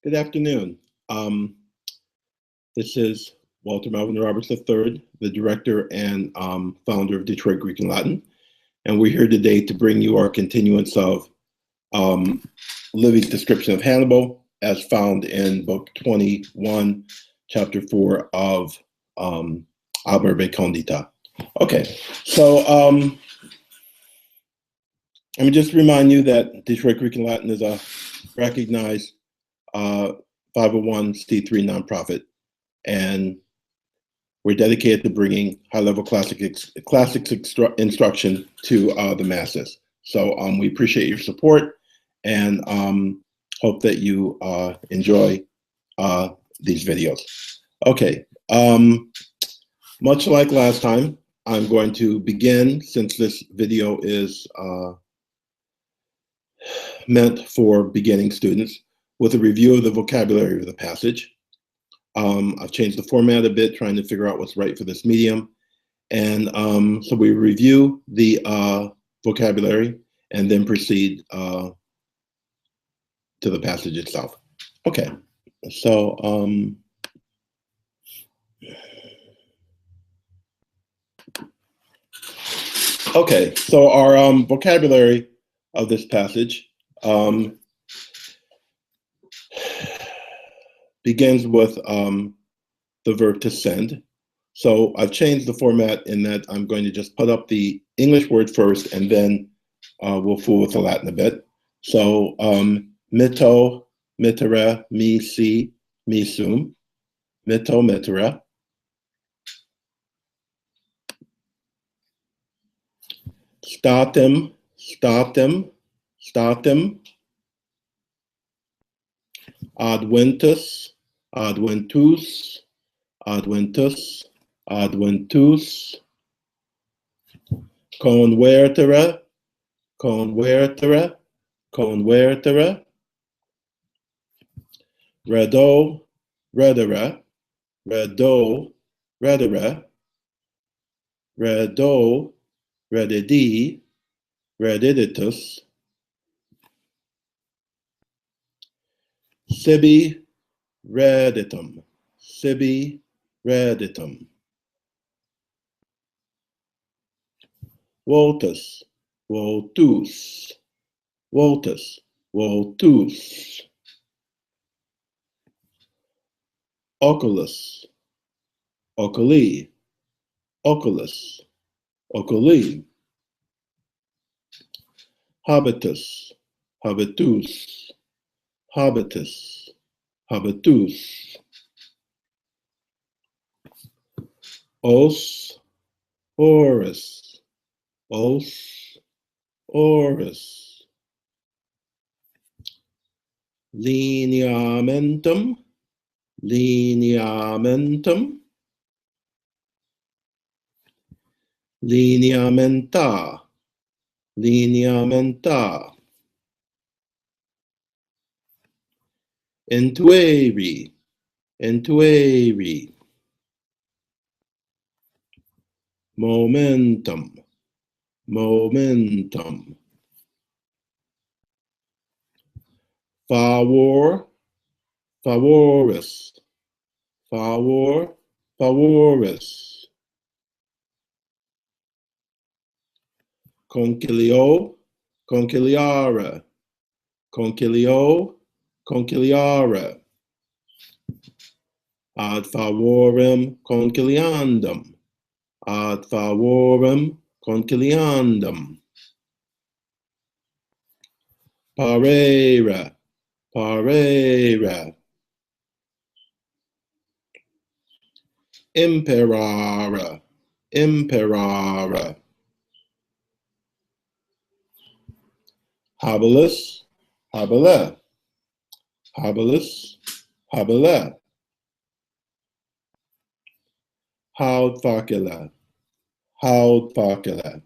Good afternoon. This is Walter Melvin Roberts III, the director and founder of Detroit Greek and Latin. And we're here today to bring you our continuance of Livy's description of Hannibal as found in book 21, chapter 4 of Alberbe Condita. Okay, so let me just remind you that Detroit Greek and Latin is a recognized 501c3 nonprofit, and we're dedicated to bringing high-level classics instruction to the masses. So we appreciate your support and hope that you enjoy these videos. Okay, much like last time, I'm going to begin, since this video is meant for beginning students, with a review of the vocabulary of the passage. I've changed the format a bit, trying to figure out what's right for this medium. And so we review the vocabulary and then proceed to the passage itself. Okay, so our vocabulary of this passage begins with the verb to send. So I've changed the format in that I'm going to just put up the English word first, and then we'll fool with the Latin a bit. So mitto, mittere, misi, misum, mitto, mittere. Statim, statim, statim. Adventus, adventus, adventus, adventus. Convertere, convertere, convertere. Redo, redere, redo, redere. Redo, redidi, rediditus. Sibi reditum, sibi reditum. Voltus, voltus, voltus, voltus. Oculus, oculi, oculus, oculi. Habitus, habitus, habitus, habitus. Os, oris, os, oris. Lineamentum, lineamentum. Lineamenta, lineamenta. Intueri, intueri. Momentum, momentum. Favor, favoris, favor, favoris. Concilio, conciliare, concilio, conciliare. Ad favorem conciliandum, ad favorem conciliandum. Parere, parere. Imperare, imperare. Habilis, habile, habilis, habile. Haud facile, haud facile.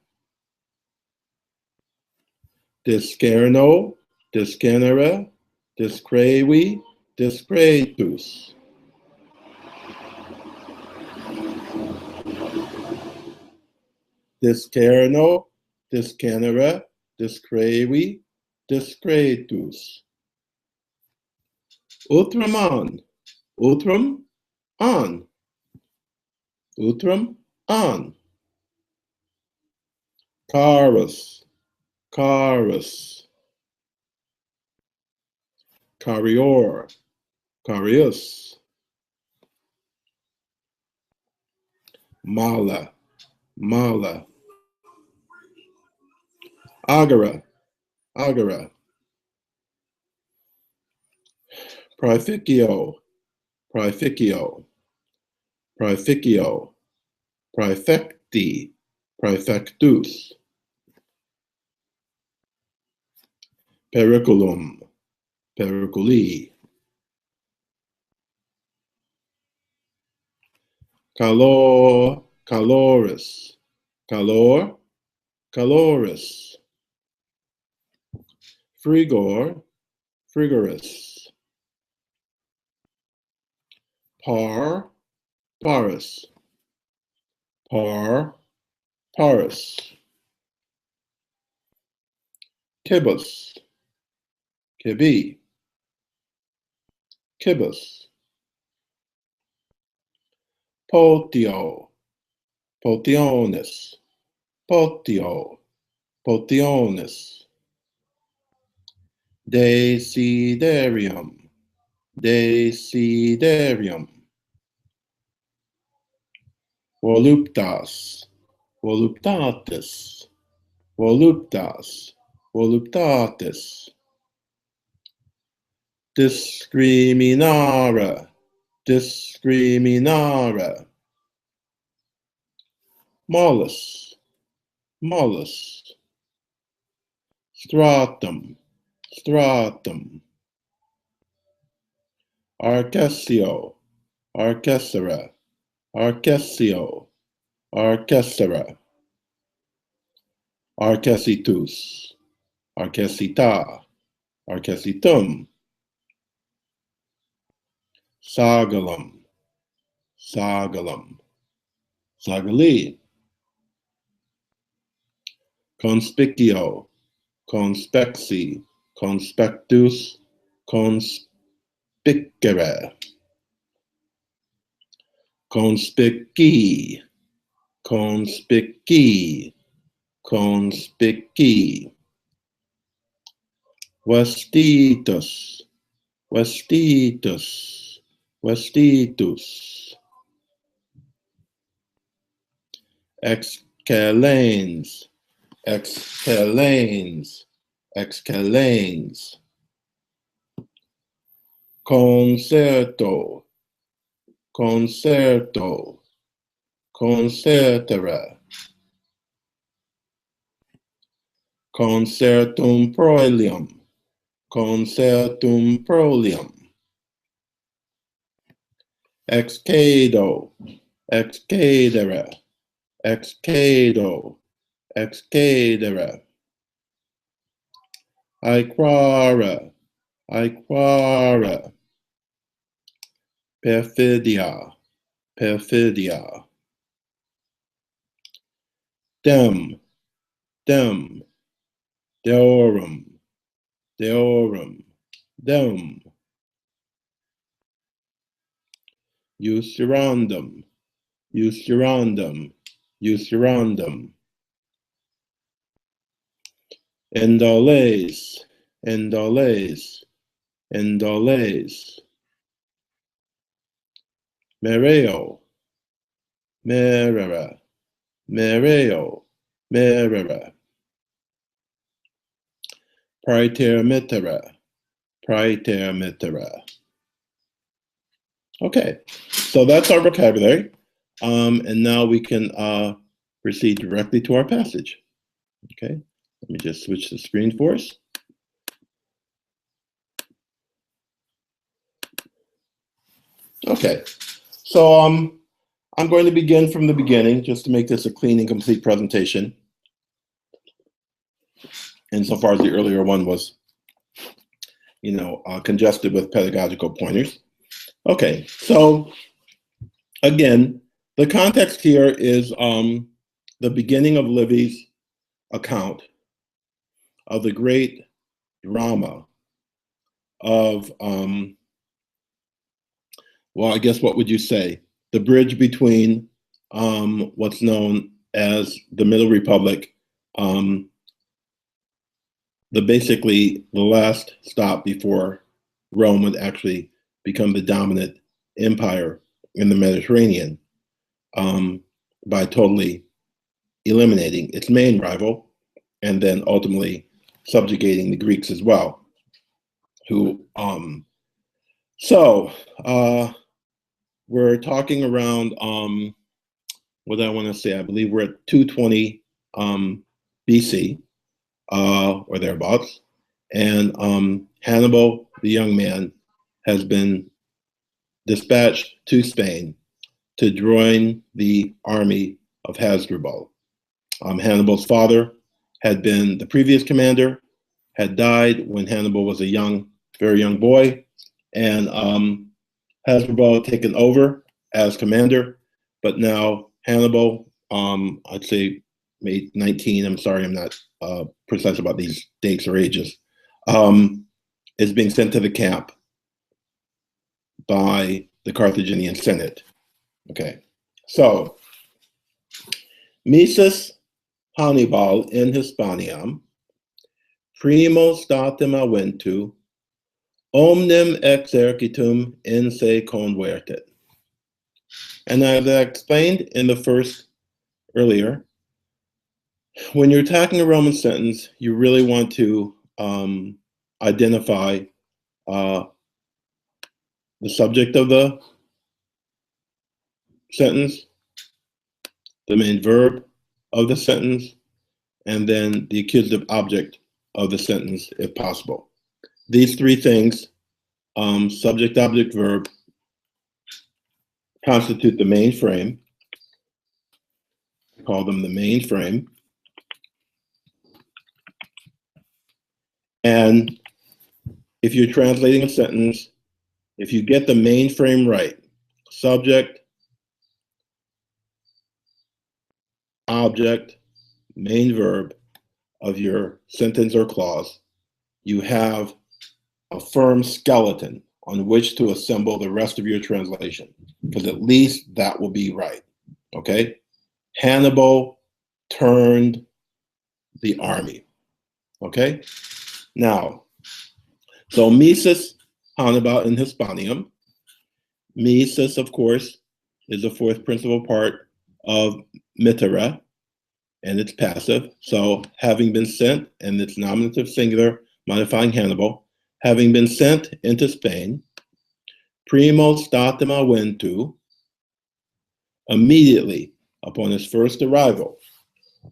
Discerno, discernere, discrevi, discretus. Discerno, discernere, discrevi, discretus. Ultraman, Ultram, on, Ultram, on. Carus, Carus. Carior, Carius. Mala, Mala. Agara, Agara. Prificio, Prificio. Prificio, Prifecti, Prifectus. Periculum, Periculi. Calor, Caloris. Calor, Caloris. Frigor, Frigoris. Par, Paris. Par, Paris. Kibus, Kibi. Kibus. Potio, Potionis. Potio, Potionis. Desiderium, Desiderium. Voluptas, Voluptatis, Voluptas, Voluptatis. Discriminare, Discriminare. Mollus, Mollus. Stratum, Stratum. Arcesio, Arcesera, Arcesio, Arcesera. Arcesitus, Arcesita, Arcesitum. Sagalum, Sagalum. Sagali. Conspicio, Conspexi, Conspectus, Conspicere. Conspici, Conspici, Conspici. Vestitus, Vestitus, Vestitus. Excalanes, Excalanes, Excalanes. Concerto, Concerto, Concertera. Concertum proelium, Concertum proelium. Excado, Excadere, Excado, Excadere. Aequara, Aequara. Perfidia, Perfidia. Dem, Dem. Deorum, Deorum, Dem. Usurandum, Usurandum, Usurandum. Endoles, Endoles, Endoles. Mereo, Merera, Mereo, Merera. Praetermitera, Praetermitera. Okay, so that's our vocabulary. And now we can proceed directly to our passage. Okay, let me just switch the screen for us. Okay, so I'm going to begin from the beginning just to make this a clean and complete presentation. Insofar as the earlier one was, congested with pedagogical pointers. Okay, so again, the context here is the beginning of Livy's account of the great drama of well, I guess what would you say? The bridge between what's known as the Middle Republic, basically the last stop before Rome would actually become the dominant empire in the Mediterranean, by totally eliminating its main rival and then ultimately subjugating the Greeks as well. We're talking around, what do I want to say? I believe we're at 220 BC, or thereabouts. And Hannibal, the young man, has been dispatched to Spain to join the army of Hasdrubal. Hannibal's father had been the previous commander, had died when Hannibal was a very young boy, and Hasdrubal had taken over as commander, but now Hannibal, I'd say maybe 19, I'm sorry, I'm not precise about these dates or ages, is being sent to the camp by the Carthaginian Senate. Okay, so Mises Hannibal in Hispaniam, primo statem aventu, omnem exercitum in se convertit. And as I explained in the first earlier, when you're attacking a Roman sentence, you really want to identify the subject of the sentence, the main verb of the sentence, and then the accusative object of the sentence, if possible. These three things, subject, object, verb, constitute the main frame. Call them the main frame. And if you're translating a sentence, if you get the main frame right, subject, object, main verb of your sentence or clause, you have a firm skeleton on which to assemble the rest of your translation, because at least that will be right, okay? Hannibal turned the army, okay? Now, so Mises Hannibal in Hispanium. Mises, of course, is the fourth principal part of mittere, and it's passive. So having been sent, and it's nominative singular, modifying Hannibal, having been sent into Spain, primo statem aventu, immediately upon his first arrival,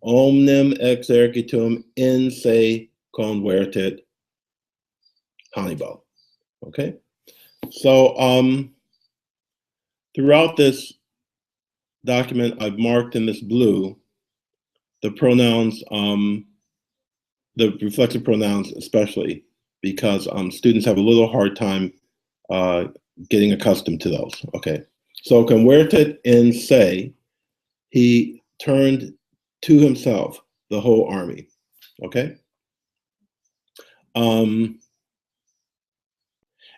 omnem exercitum in se convertit Hannibal. Okay, so throughout this document, I've marked in this blue the pronouns, the reflexive pronouns especially, because students have a little hard time getting accustomed to those. Okay, so converted in se, he turned to himself the whole army. Okay,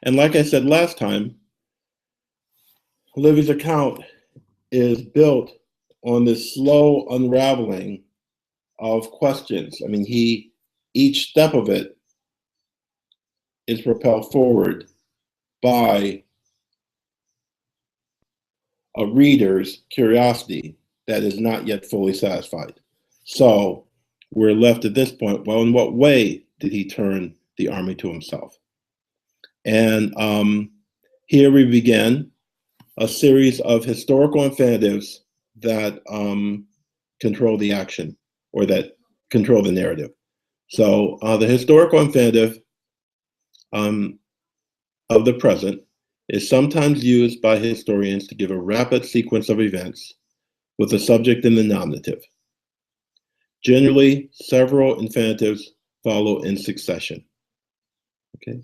and like I said last time, Livy's account is built on this slow unraveling of questions. I mean, each step of it is propelled forward by a reader's curiosity that is not yet fully satisfied. So we're left at this point, well, in what way did he turn the army to himself? And here we begin a series of historical infinitives that control the action, or that control the narrative. So the historical infinitive of the present is sometimes used by historians to give a rapid sequence of events with the subject in the nominative. Generally, several infinitives follow in succession. Okay.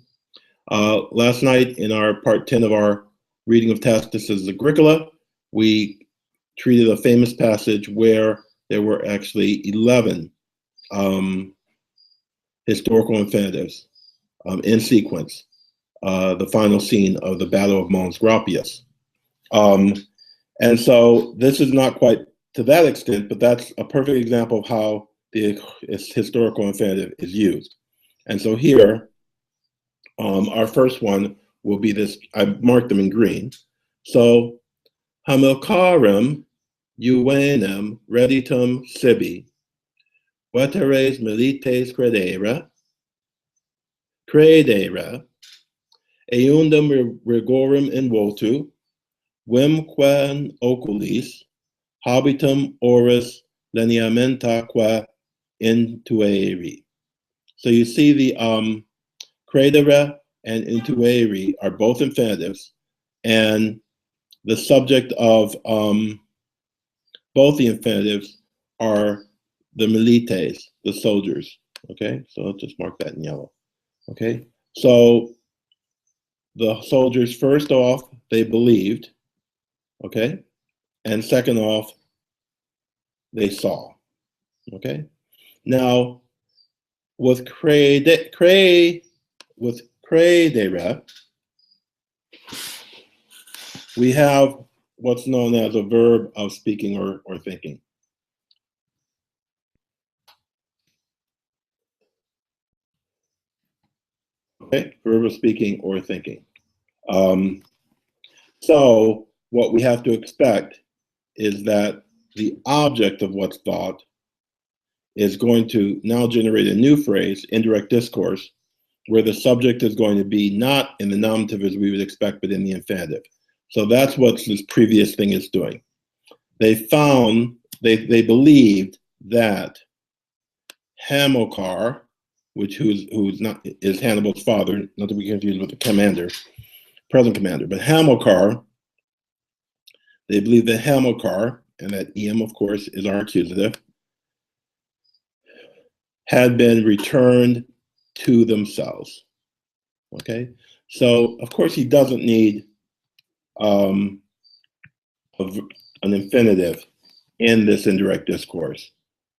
Last night in our part 10 of our reading of Tacitus's Agricola, we treated a famous passage where there were actually 11 historical infinitives in sequence, the final scene of the Battle of Mons Graupius. And so this is not quite to that extent, but that's a perfect example of how the historical infinitive is used. And so here, our first one will be this, I marked them in green. So, Hamilcarum juvenem reditum sibi, veteres milites credere, eundem rigorum involtu, vimquam oculis, habitum oris lineamentaque intueri. So you see the credere and intueri are both infinitives, and the subject of both the infinitives are the milites, the soldiers. Okay, so let's just mark that in yellow. Okay, so the soldiers, first off, they believed. Okay, and second off, they saw. Okay, now with credere, we have what's known as a verb of speaking or thinking. Okay, verb of speaking or thinking. So what we have to expect is that the object of what's thought is going to now generate a new phrase, indirect discourse, where the subject is going to be not in the nominative as we would expect, but in the infinitive. So that's what this previous thing is doing. They believed that Hamilcar, who's Hannibal's father, not to be confused with the commander, present commander, but Hamilcar, they believe that Hamilcar, and that em, of course, is our accusative, had been returned to themselves. Okay, so of course he doesn't need an infinitive in this indirect discourse.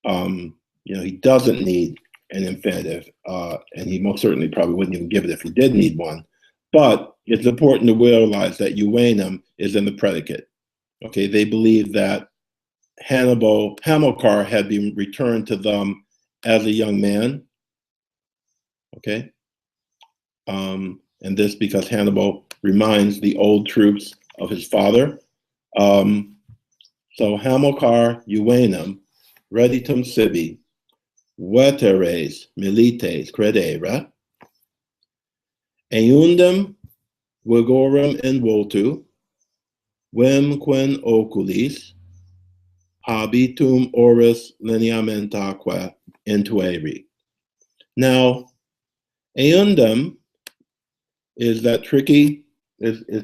He doesn't need an infinitive, and he most certainly probably wouldn't even give it if he did need one. But it's important to realize that juvenem is in the predicate. Okay, they believe that Hamilcar had been returned to them as a young man. Okay, and this because Hannibal reminds the old troops of his father. So Hamilcar juvenem reditum sibi, veteres milites credere, eundem vigorum involtu, vimquam oculis, habitum oris lineamentaque intueri. Now, eundem is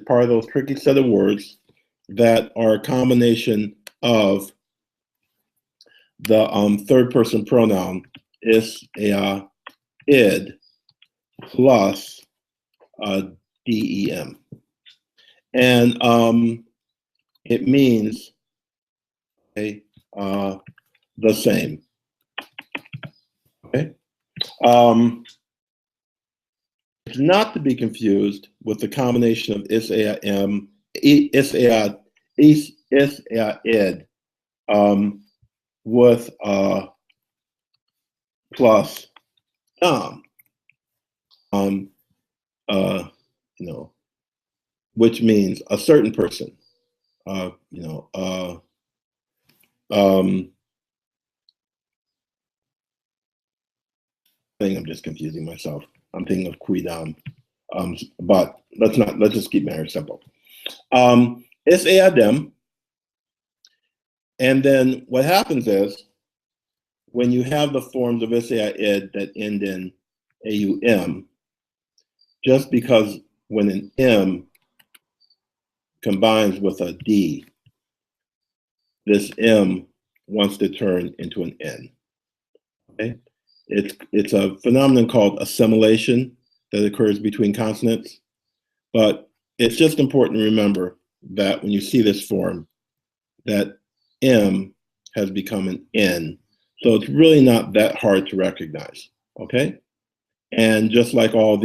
part of those tricky set of words that are a combination of the third person pronoun is id plus dem, and it means the same. Okay, it's not to be confused with the combination of is-am, is-id, with plus which means a certain person. I think I'm just confusing myself. I'm thinking of quidam, but let's just keep matters simple. It's adem, and then what happens is when you have the forms of id that end in aum, just because when an m combines with a d, this m wants to turn into an n. Okay, it's a phenomenon called assimilation that occurs between consonants, but it's just important to remember that when you see this form, that m has become an n, so it's really not that hard to recognize. Okay, and just like all of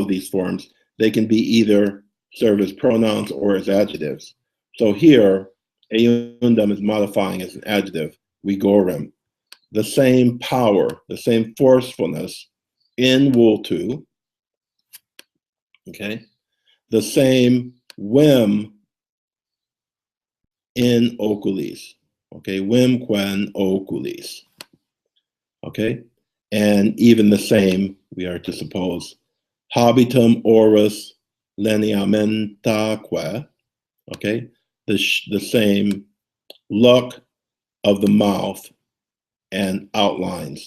these forms, they can be either serve as pronouns or as adjectives. So here, eundum is modifying as an adjective, vigorem, the same power, the same forcefulness in vultu, okay? The same whim in oculis, okay? Whim quen oculis, okay? And even the same, we are to suppose, habitum oris lineamentaque, okay? The same look of the mouth and outline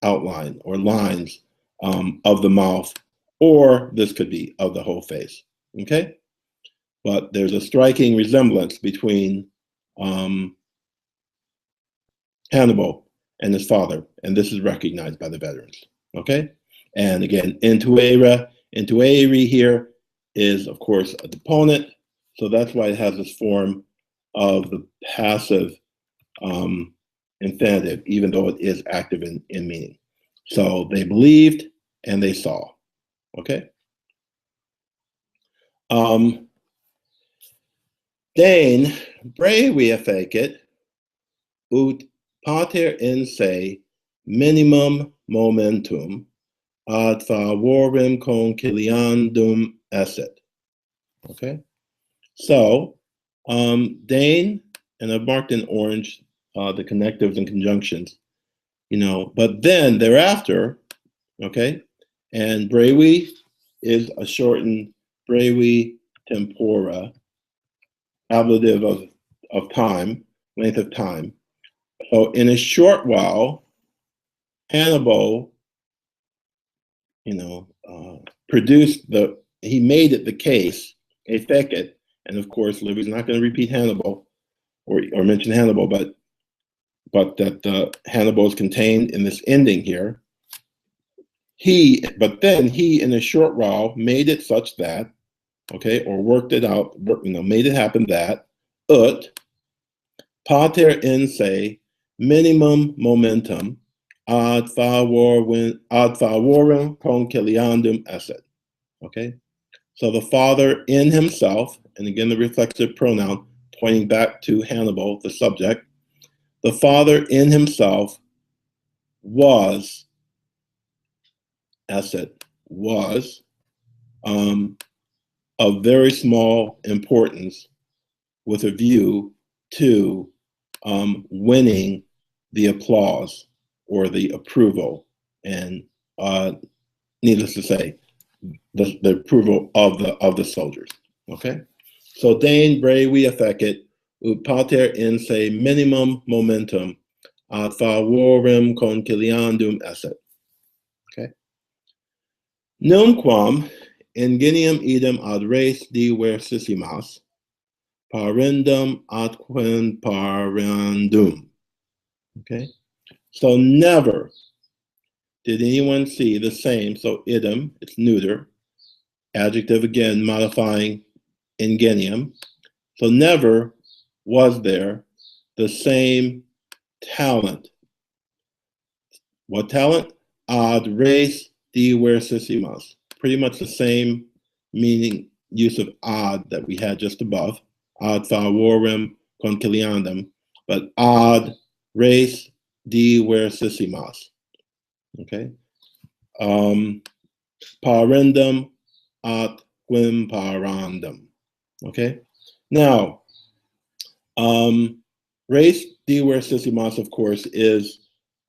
or lines of the mouth, or this could be of the whole face, okay? But there's a striking resemblance between Hannibal and his father, and this is recognized by the veterans, okay? And again, intuere here is, of course, a deponent, so that's why it has this form of the passive infinitive, even though it is active in meaning. So they believed and they saw, okay? Dane, brevi fecit, ut pater in se minimum momentum ad favorem conciliandum esset. Okay, so Dane, and I've marked in orange the connectives and conjunctions, but then thereafter, okay, and brevi is a shortened brevi tempora, ablative of time, length of time. So in a short while, Hannibal, he made it the case, a fecit, and of course, Livy's not going to repeat Hannibal or mention Hannibal, but that Hannibal is contained in this ending here. But then he, in a short while, made it such that, okay, or worked it out, made it happen that, ut, pater in se, minimum momentum, ad favorem conciliandum esset. Okay, so the father in himself, and again the reflexive pronoun pointing back to Hannibal, the subject, the father in himself was, esset, was of very small importance with a view to winning the applause or the approval, and needless to say, the approval of the soldiers. Okay, so Dane brevi fecit ut pater in se minimum momentum ad favorem conciliandum esset. Okay, nunquam ingenium idem ad res diversissimas parendum atquem parendum. Okay, so never did anyone see the same, so idem, it's neuter, adjective again modifying ingenium, so never was there the same talent. What talent? Ad res diversissimas, pretty much the same meaning, use of ad that we had just above, ad favorem conciliandum, but ad res diversissimas. Okay, parendum ad quim parandum. Okay, now res diversissimas, of course, is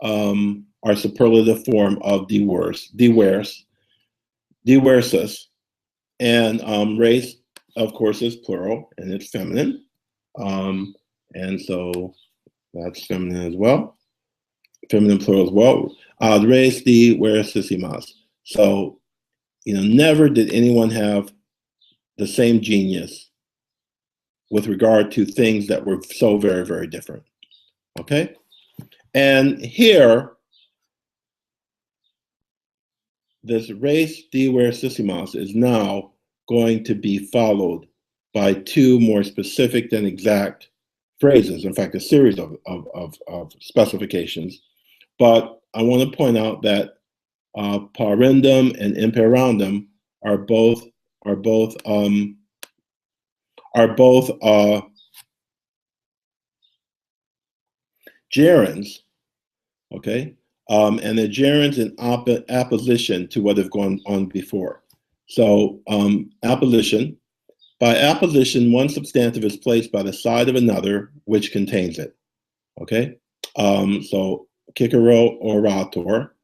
our superlative form of diversus, and res, of course, is plural and it's feminine, and so that's feminine as well. Feminine plural as well. Ad res diversissimas. So, never did anyone have the same genius with regard to things that were so very, very different. Okay? And here, this res diversissimas is now going to be followed by two more specific than exact phrases, in fact, a series of specifications. But I want to point out that parendum and imperandum are both are both gerunds, okay? And they're gerunds in apposition to what have gone on before. So apposition. By apposition, one substantive is placed by the side of another which contains it, okay? So Cicero orator,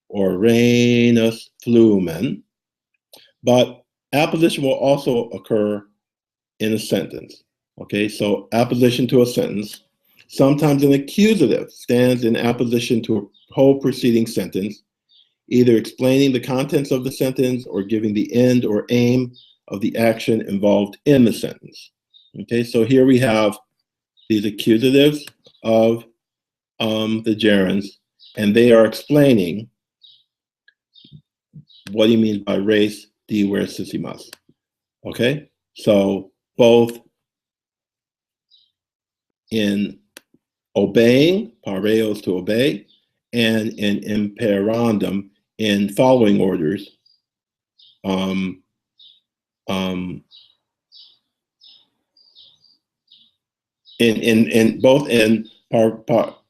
or Rhenus flumen. But apposition will also occur in a sentence, okay? So apposition to a sentence. Sometimes an accusative stands in apposition to a whole preceding sentence, either explaining the contents of the sentence or giving the end or aim of the action involved in the sentence. Okay, so here we have these accusatives of the gerunds, and they are explaining what he means by res diversissimas. Okay, so both in obeying, pareos to obey, and in imperandum, in following orders, in both in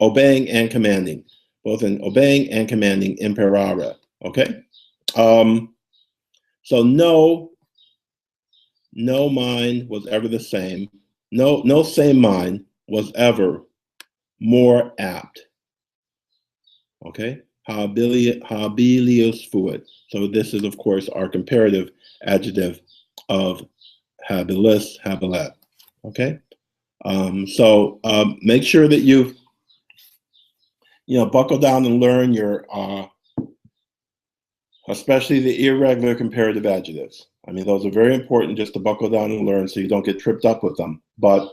obeying and commanding, both in obeying and commanding imperare. Okay, so no mind was ever the same. No same mind was ever more apt. Okay, habilius fuit. So this is, of course, our comparative adjective of habilis, habilet. Okay, so make sure that you buckle down and learn your, especially the irregular comparative adjectives. I mean, those are very important just to buckle down and learn so you don't get tripped up with them. But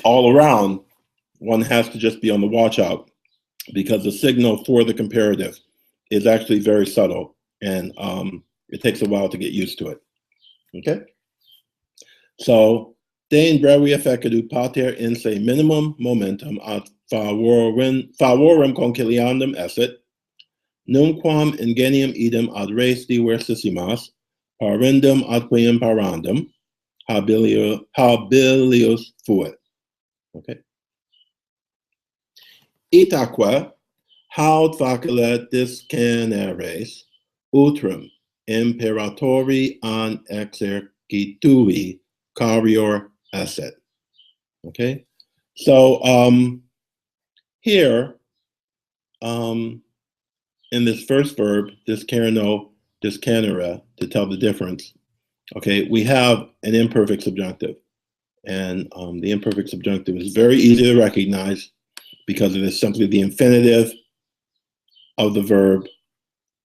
all around, one has to just be on the watch out, because the signal for the comparative is actually very subtle, and it takes a while to get used to it. Okay? So, dein brevia fecedu pater in se minimum momentum ad favorem conciliandum esset, numquam ingenium idem ad res diversissimas, parendum adque imparandum, habilius fuit. Okay? Itaque haud facilet disceneres utrum imperatori an exercitui carior esset. Okay, so here in this first verb, discerno, discernere, to tell the difference, okay, we have an imperfect subjunctive. And the imperfect subjunctive is very easy to recognize because it is simply the infinitive of the verb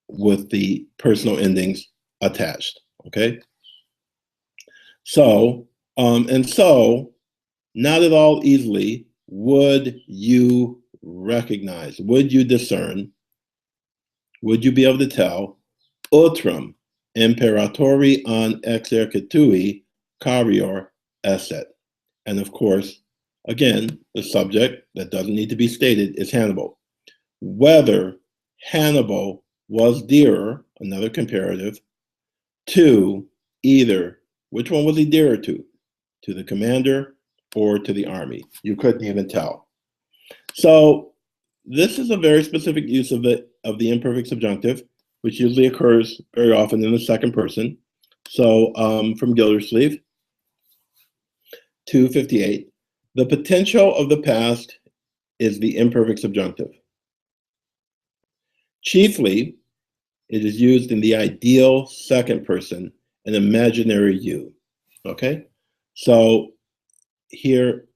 with the personal endings attached, okay? So, not at all easily would you recognize, would you discern, would you be able to tell, utrum imperatori an exercitui carior esset. And of course, again, the subject that doesn't need to be stated is Hannibal. Whether Hannibal was dearer, another comparative, to either, which one was he dearer to? To the commander or to the army? You couldn't even tell. So this is a very specific use of the imperfect subjunctive, which usually occurs very often in the second person. So from Gildersleeve, 258, the potential of the past is the imperfect subjunctive. Chiefly, it is used in the ideal second person, an imaginary you. Okay? So here,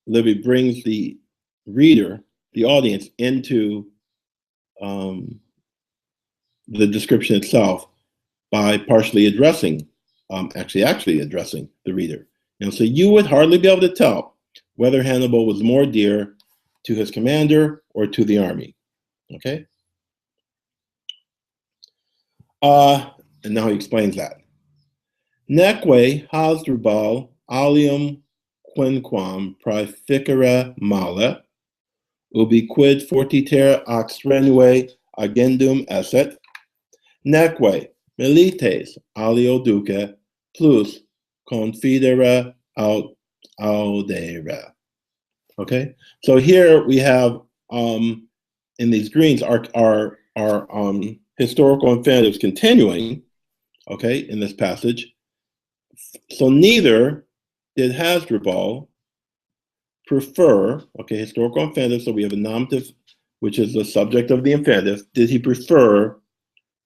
Livy brings the reader, the audience, into the description itself by partially addressing, actually addressing the reader. And so you would hardly be able to tell whether Hannibal was more dear to his commander or to the army. Okay? And now he explains that. Neque Hasdrubal alium quinquam praeficere male, ubi quid fortiter ac strenue agendum esset, neque milites alio duce plus confidere audere. Okay, so here we have in these greens our historical infinitives continuing. Okay, in this passage. So neither did Hasdrubal prefer, okay, historical infinitive, so we have a nominative, which is the subject of the infinitive. Did he prefer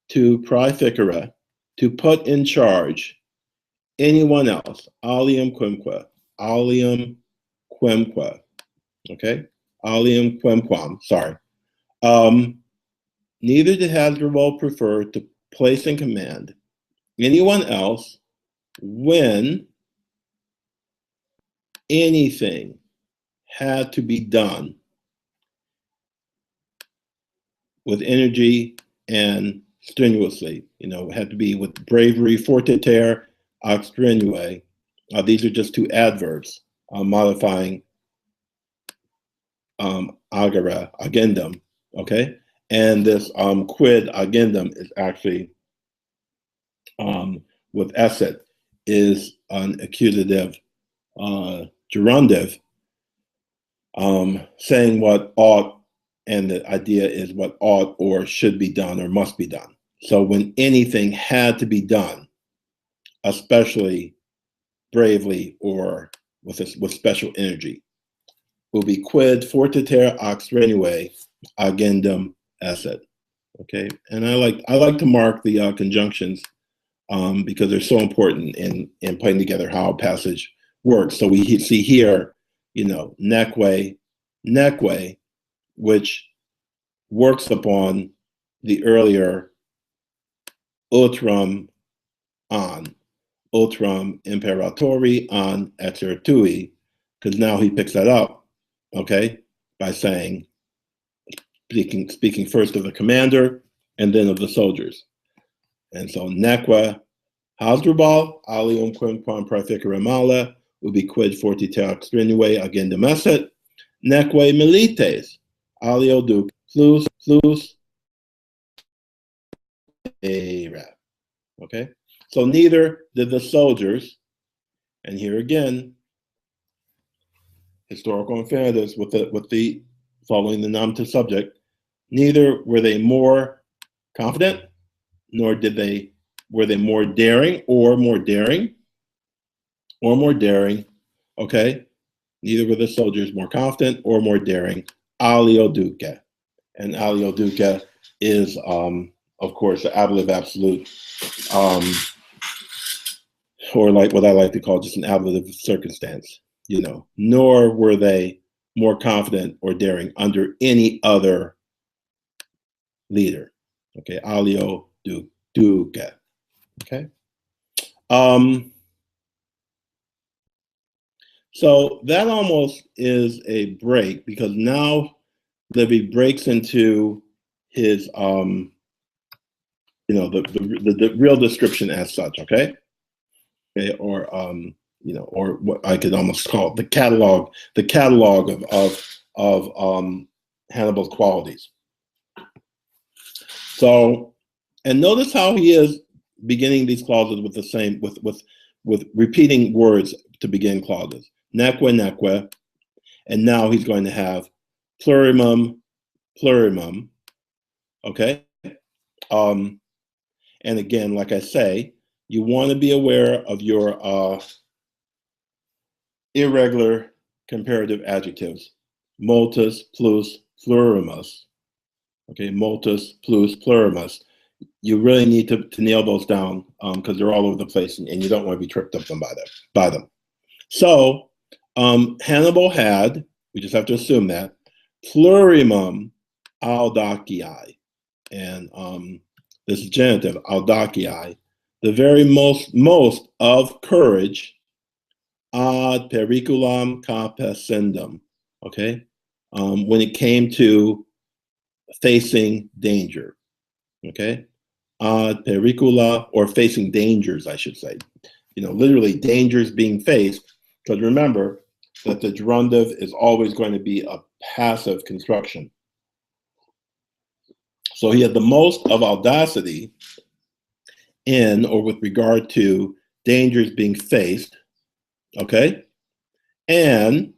to praeficere, to put in charge anyone else? Alium quemque, okay? Alium quemquam, sorry. Neither did Hasdrubal prefer to place in command anyone else when anything had to be done with energy and strenuously. It had to be with bravery, fortiter, ac strenue. These are just two adverbs modifying agere, agendum, okay? And this quid agendum is actually, with esset, is an accusative gerundive, saying what ought, and the idea is what ought or should be done or must be done. So when anything had to be done, especially bravely or with special energy, will be quid fortiter ac strenue agendum esset. Okay, and I like to mark the conjunctions because they're so important in putting together how a passage works. So we see here, neque, which works upon the earlier utrum imperatori an exertui, because now he picks that up, okay, by saying, speaking first of the commander and then of the soldiers. And so neque Hasdrubal, alium quemquam praeficere mala, ubi quid fortiter ac strenue agendum esset, neque milites, alio duc plus era. Okay, so neither did the soldiers, and here again, historical infinitives with the following the nominative subject, neither were they more confident, nor were they more daring or more daring, okay? Neither were the soldiers more confident or more daring, alio duce. And alio duce is, of course, the ablative absolute, or like what I like to call just an ablative circumstance, nor were they more confident or daring under any other leader. Okay, alio duce. Okay. So that almost is a break, because now Livy breaks into his the real description as such, okay? Okay, or or what I could almost call it the catalog of Hannibal's qualities. So, and notice how he is beginning these clauses with the same with repeating words to begin clauses. Neque, and now he's going to have plurimum, okay? And again, like I say, you want to be aware of your irregular comparative adjectives. Multus plus plurimus. Okay, multus plus plurimus. You really need to nail those down because they're all over the place, and you don't want to be tripped up by them. So Hannibal had, we just have to assume that, plurimum audacii, and this is genitive, audacii, the very most of courage ad periculum capescendum, okay? When it came to facing danger, okay? Ad pericula, or facing dangers, I should say. Literally dangers being faced, because remember that the gerundive is always going to be a passive construction. So he had the most of audacity in or with regard to dangers being faced, okay? And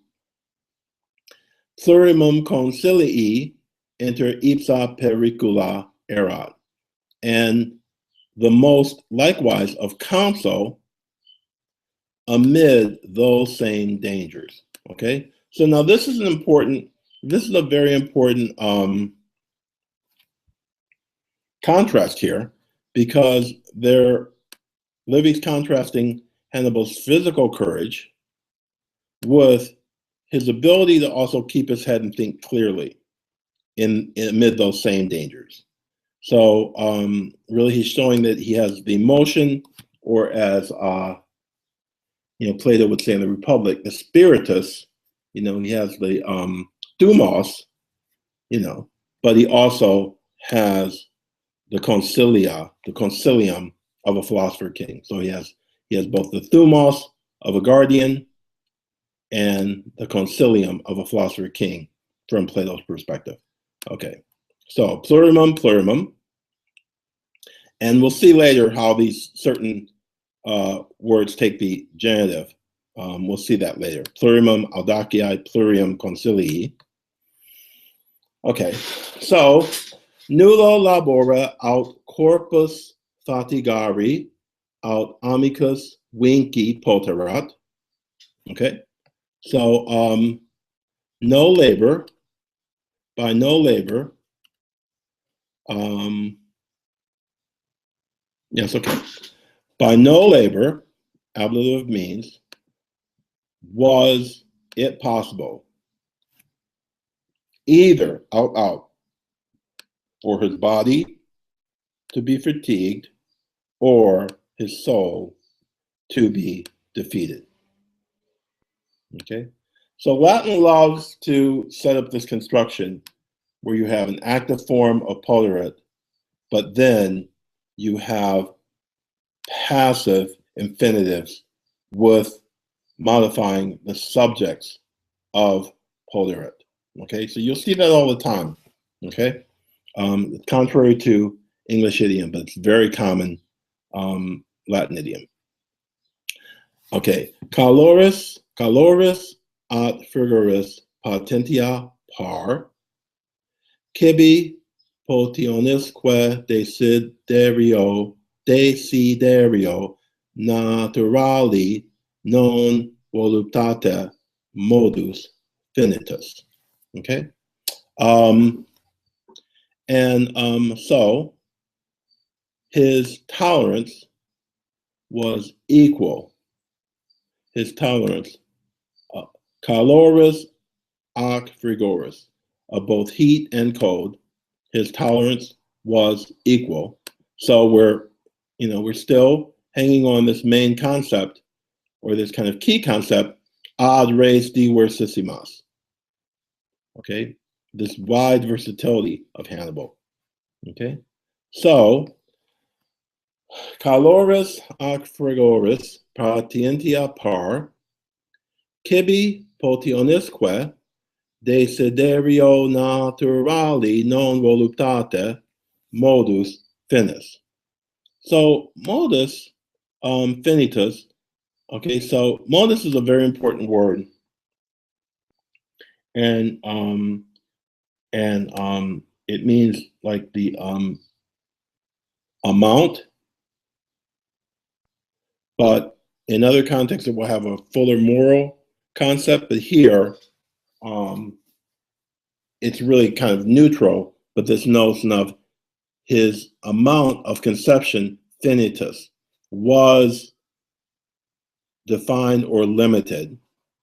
plurimum consilii inter ipsa pericula erat. And the most likewise of counsel amid those same dangers, okay? So now this is a very important contrast here, because Livy's contrasting Hannibal's physical courage with his ability to also keep his head and think clearly in amid those same dangers. So really he's showing that he has the emotion, or as Plato would say in the Republic, the spiritus, he has the thumos, but he also has the concilium of a philosopher king. So he has both the thumos of a guardian and the concilium of a philosopher king from Plato's perspective. Okay, so plurimum, and we'll see later how these certain words take the genitive. We'll see that later. Plurimum audacii, plurium concilii. Okay, so nullo labora aut corpus fatigari aut amicus vinci poterat. Okay, so no labor, by no labor. Yes, okay. By no labor, ablative means, was it possible either out for his body to be fatigued or his soul to be defeated. Okay, so Latin loves to set up this construction where you have an active form of poterat, but then you have passive infinitives with modifying the subjects of poterat. Okay, so you'll see that all the time. Okay, contrary to English idiom, but it's very common Latin idiom. Okay, caloris at frigoris patentia par, cibi potionisque desiderio naturali non voluptate modus finitus. Okay, so his tolerance was equal. His tolerance, caloris ac frigoris, of both heat and cold, his tolerance was equal. So we're still hanging on this main concept, or this kind of key concept, ad res diversissimas. Okay, this wide versatility of Hannibal. Okay, so caloris ac frigoris patientia par, cibi potionisque desiderio naturali non voluptate modus finis. So modus finitus. Okay, so modus is a very important word, and it means like the amount, but in other contexts it will have a fuller moral concept. But here, it's really kind of neutral. But this notion of his amount of conception, finitus, was defined or limited.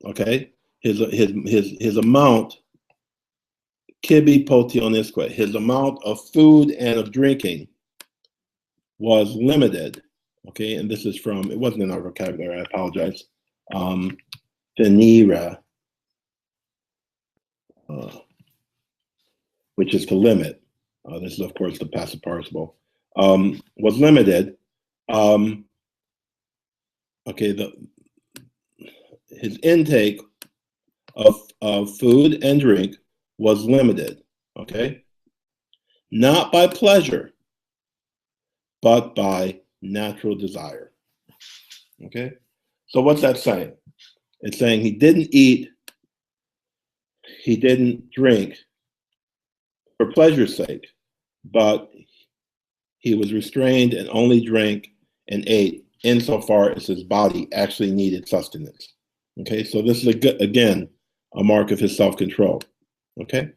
Okay, his amount, cibi potionisque, his amount of food and of drinking was limited. Okay, and this is from, it wasn't in our vocabulary, I apologize. Finire, which is to limit. This is, of course, the passive participle. Was limited. Okay, his intake of food and drink was limited. Okay, not by pleasure, but by natural desire. Okay, so what's that saying? It's saying he didn't eat, he didn't drink for pleasure's sake, but he was restrained and only drank and ate insofar as his body actually needed sustenance. Okay, so this is again a mark of his self-control. Okay,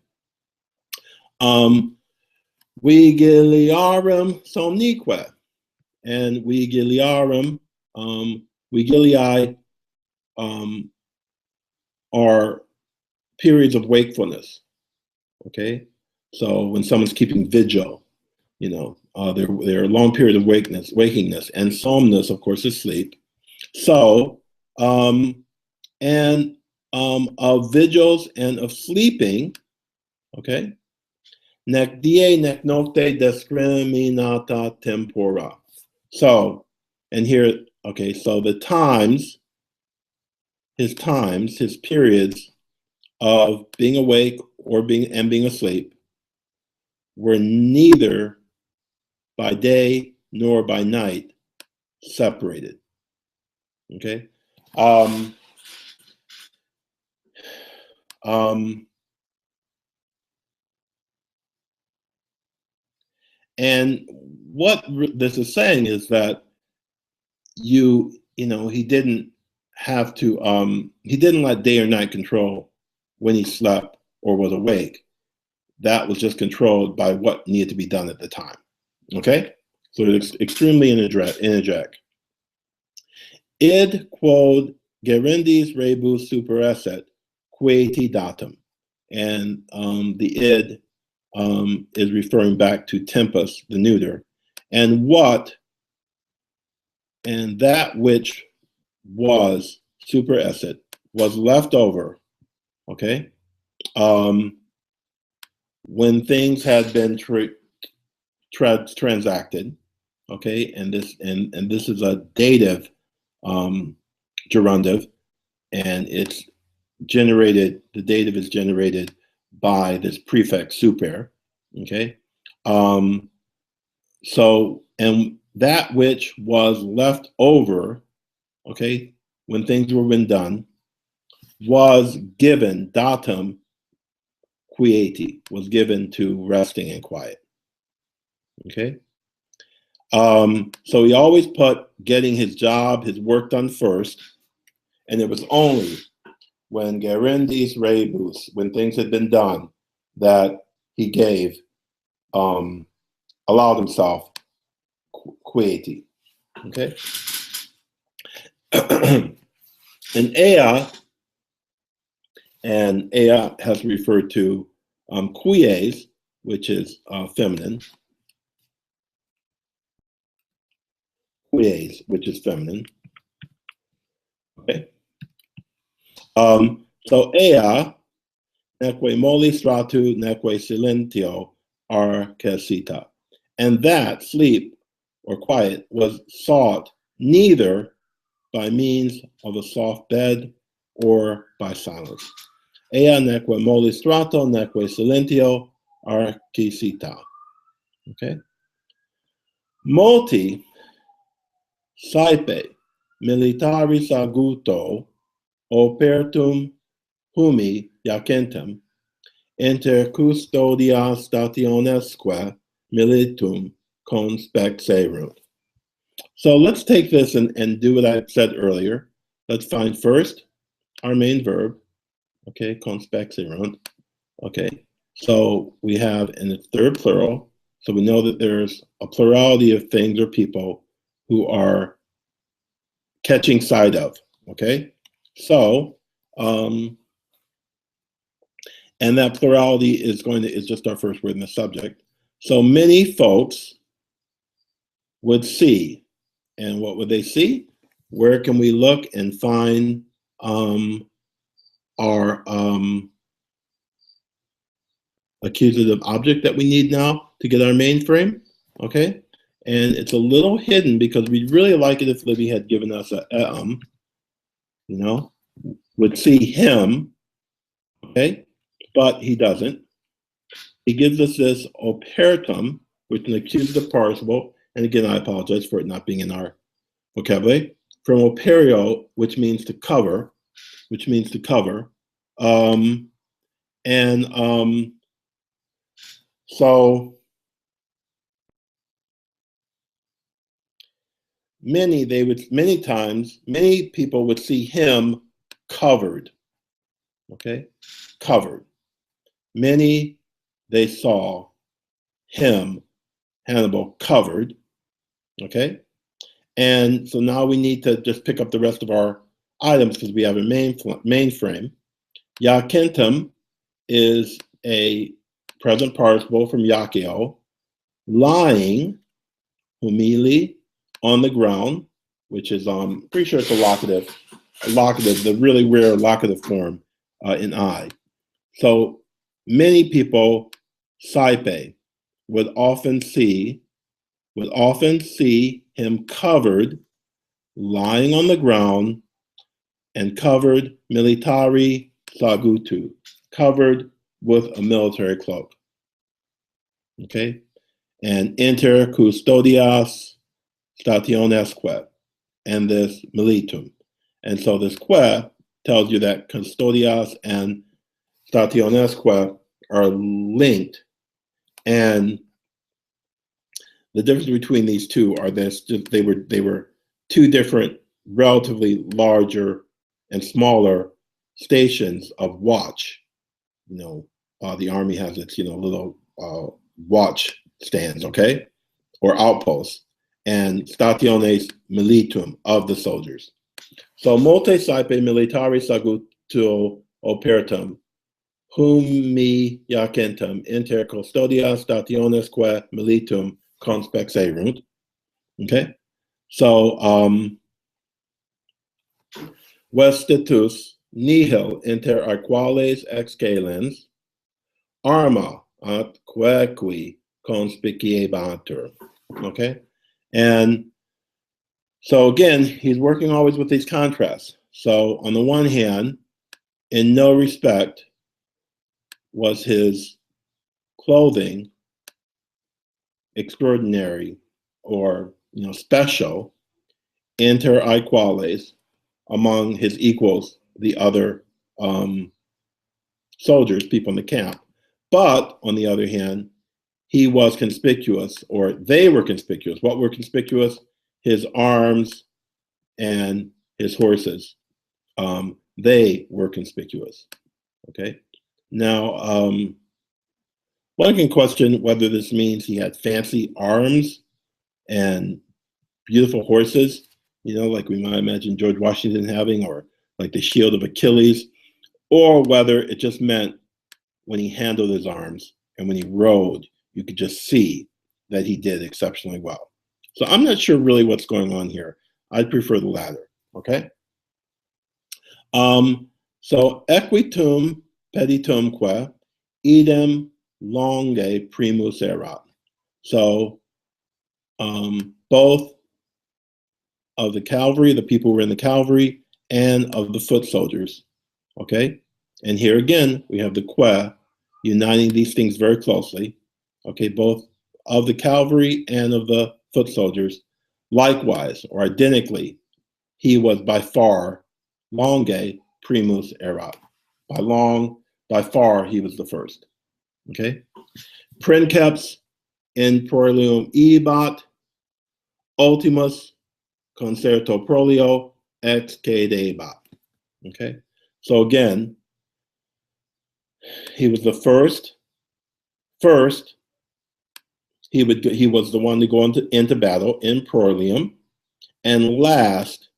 vigiliarum somnique, and vigiliarum, vigiliae are periods of wakefulness. Okay, so when someone's keeping vigil, you know, there are long period of wakingness, and somnus, of course, is sleep. So, and of vigils and of sleeping, okay, nec die nec nocte discriminata tempora. So, and here, okay, so the times, his periods of being awake or being asleep were neither by day nor by night separated. Okay. Um, and what this is saying is that you know, he didn't have to, he didn't let day or night control when he slept or was awake. That was just controlled by what needed to be done at the time. Okay? So it's extremely energetic. Id quod gerendis rebus superesset quieti datum. And the id is referring back to tempus, the neuter. And that which was superesset was left over, okay? When things had been transacted, okay, and this is a dative gerundive, and it's generated. The dative is generated by this prefix super, okay. So, and that which was left over, okay, when things were been done, was given datum quieti, was given to resting and quiet. Okay. So he always put getting his job, his work done first, and it was only when gerendis rebus, when things had been done, that he gave, allowed himself quieti. Okay. And Ea has referred to quies, which is feminine. Quies, which is feminine. Okay. So Ea, neque moli stratu, neque silentio arcesita. And that, sleep or quiet, was sought neither by means of a soft bed or by silence. Ea neque moli strato, neque silentio arcesita. Okay. Multi saepe militaris aguto opertum humi jacentem inter custodia stationesque militum conspexerunt. So let's take this and do what I said earlier. Let's find first our main verb, okay, conspexerunt. Okay, so we have in the third plural, so we know that there's a plurality of things or people who are catching sight of, okay? So, and that plurality is just our first word in the subject. So many folks would see, and what would they see? Where can we look and find our accusative object that we need now to get our main frame? Okay, and it's a little hidden because we'd really like it if Livy had given us a you know, would see him, okay, but he doesn't. He gives us this opertum, which is an accusative participle, and again, I apologize for it not being in our vocabulary. from operio, which means to cover, and so many times, many people would see him covered, okay, covered. Many, they saw him, Hannibal, covered, okay? And so now we need to just pick up the rest of our items because we have a main frame. Yacentum is a present participle from yakeo, lying, humili, on the ground, which is pretty sure it's a locative, the really rare locative form in I. So many people, saipe, would often see him covered, lying on the ground, and covered militari sagutu, covered with a military cloak. Okay? And inter custodias stationesque, and this militum. And so this que tells you that custodias and stationesque are linked. And the difference between these two are this: they were two different, relatively larger and smaller stations of watch. The army has its little watch stands, okay, or outposts, and stationes militum of the soldiers. So multe saepe militari saguto operatum, hum mi jacentem inter custodia stationesque militum conspexerunt. Okay, so vestitus nihil inter aequales excalens arma at quequi conspiciebantur. Okay, and so again, he's working always with these contrasts. So on the one hand, in no respect was his clothing extraordinary or special inter aequales, among his equals, the other soldiers, people in the camp. But on the other hand, he was conspicuous, or they were conspicuous. What were conspicuous? His arms and his horses. They were conspicuous. Okay. Now, one can question whether this means he had fancy arms and beautiful horses, like we might imagine George Washington having, or like the shield of Achilles, or whether it just meant when he handled his arms and when he rode, you could just see that he did exceptionally well. So I'm not sure really what's going on here. I'd prefer the latter, okay? So equitum peditumque idem longe primus erat. So both of the cavalry, the people who were in the cavalry, and of the foot soldiers, okay? And here again, we have the que uniting these things very closely, okay? Both of the cavalry and of the foot soldiers, likewise, or identically, he was by far longe primus erat. By far, he was the first, okay? Princeps in prolium ebat, ultimus concerto prolio ex cadebat. Okay, so again, he was the first. First, he was the one to go into battle in prolium, and last,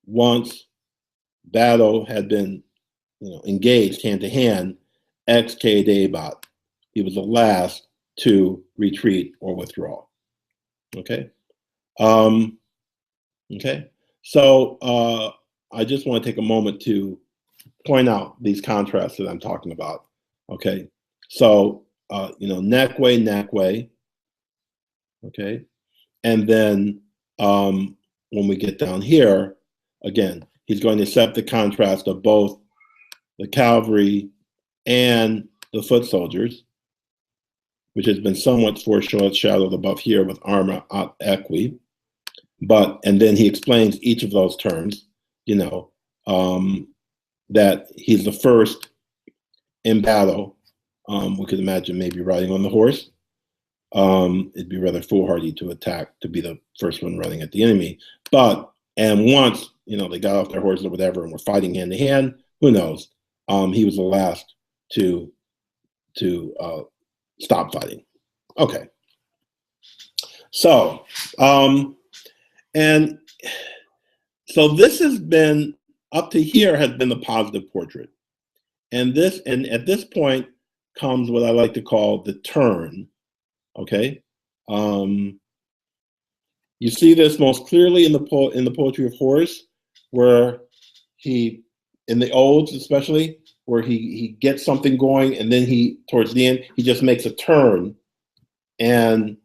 once battle had been engaged hand to hand, ex cadebat. He was the last to retreat or withdraw. Okay. Okay. So I just want to take a moment to point out these contrasts that I'm talking about. Okay. So neque. Okay. And then when we get down here, again, he's going to set the contrast of both the cavalry and the foot soldiers, which has been somewhat foreshadowed above here with arma at equi. and then he explains each of those terms, you know, that he's the first in battle. We could imagine maybe riding on the horse. It'd be rather foolhardy to attack, to be the first one running at the enemy. And once, you know, they got off their horses or whatever and were fighting hand to hand, who knows? He was the last to stop fighting. Okay. So, and so this has been, up to here has been the positive portrait. And at this point comes what I like to call the turn. Okay. You see this most clearly in the poetry of Horace, where he, in the odes especially, where he gets something going and then towards the end, he just makes a turn and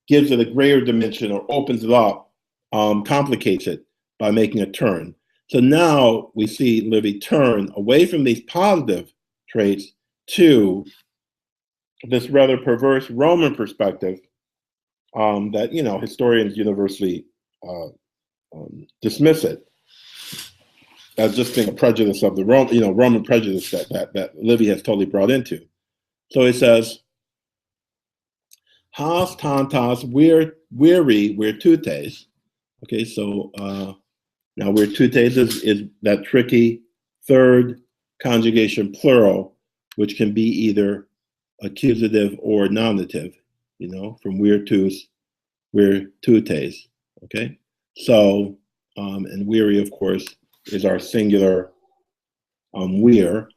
gives it a greater dimension or opens it up, complicates it by making a turn. So now we see Livy turn away from these positive traits to this rather perverse Roman perspective that, you know, historians universally dismiss it as just being a prejudice of the Roman prejudice that Livy has totally brought into. So he says, has tantas weary virtutes. Okay, so now virtutes is that tricky third conjugation plural, which can be either accusative or nominative, you know, from virtutes. Okay, so and weary, of course, is our singular we're